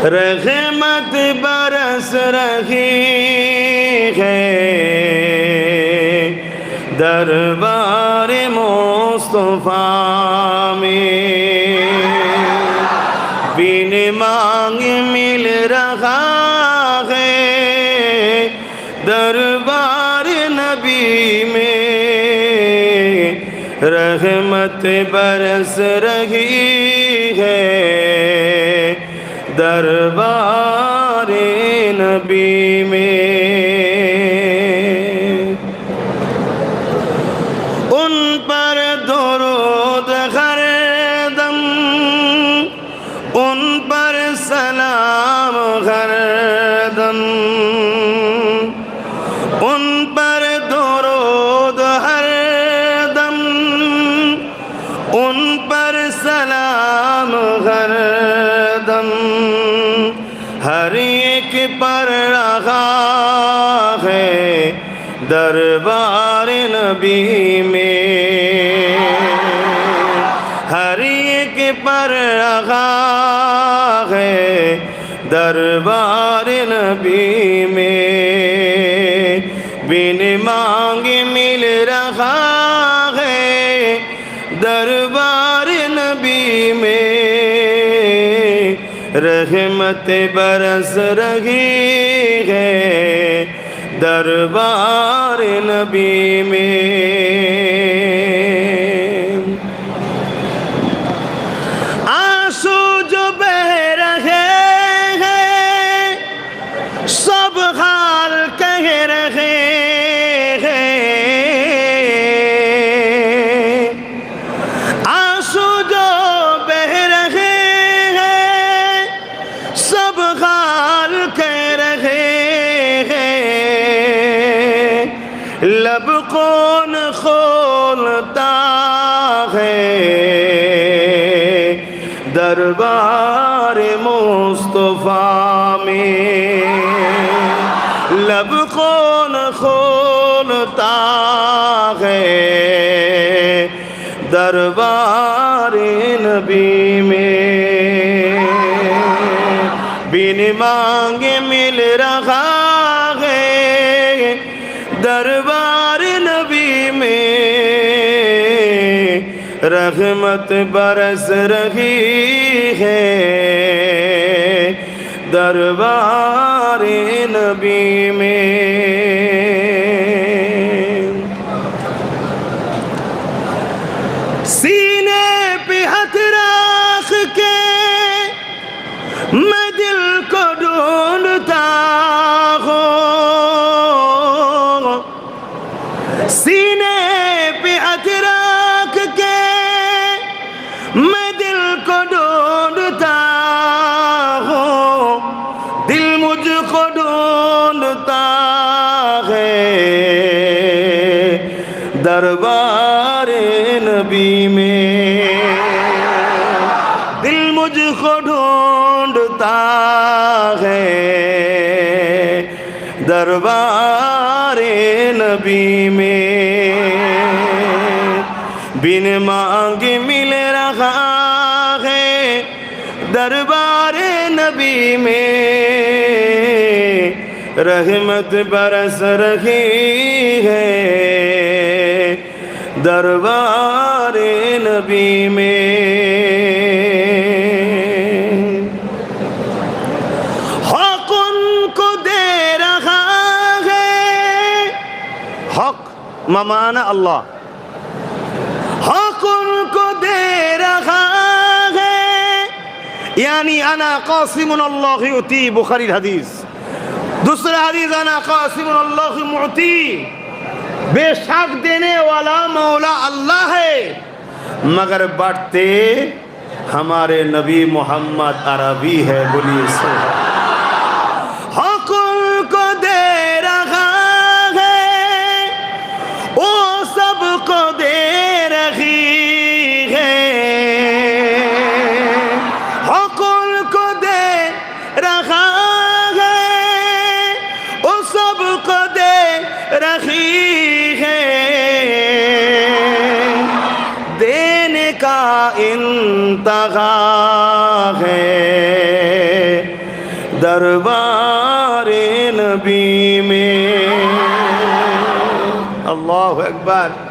रहमत बरस रही है दरबार मुस्तफा में, बिन मांगे मिल रहा है दरबार नबी में, रहमत बरस रही है दरबार नबी में। उन पर दुरूद हर दम, उन पर सलाम हर दम, उन पर दुरूद हर दम, उन पर सलाम हर दम, हर एक पर रहा है दरबार नबी में, हर एक पर रहा है दरबार नबी में, बिन मांगे मिल रहा है दरबार नबी में, रहमत बरस रही है दरबार नबी में। आंसू जो बह रहे हैं सब हाल कह रहे हैं, आंसू जो बह रहे हैं सब हाल कह रहे हैं, लब कौन खोलता है दरबार मुस्तफा में, लब कौन खोलता है दरबार नबी में, बिन मांगे मिल रहा है दरबार नबी में, रहमत बरस रही है दरबार नबी में। सीने पे हाथ रख के मैं दिल को ढूंढता हूँ, सीने पे हाथ रख के मैं दिल को ढूंढता हूँ, दिल मुझको ढूंढता है दरबार नबी में, दिल मुझको ढूंढता है दरबार नबी में, बिन मांगे मिल रहा है दरबार नबी में, रहमत बरस रही है दरबार नबी में। हक उनको दे रहा है, हक ममाना अल्लाह, हक उनको दे रहा है, यानी अना कासिमुन अल्लाह युती, बुखारी हदीस। दूसरा हदीस अना कासिमुन अल्लाह मुती, बेशक देने वाला मौला अल्लाह है, मगर बांटते हमारे नबी मोहम्मद अरबी है। बोलिए हक उनको दे रहा है, वो सबको दे रही है, हक उनको दे रहा है, वो सबको दे रही है, देने का इंतहा है دربار نبی میں. اللہ اکبر.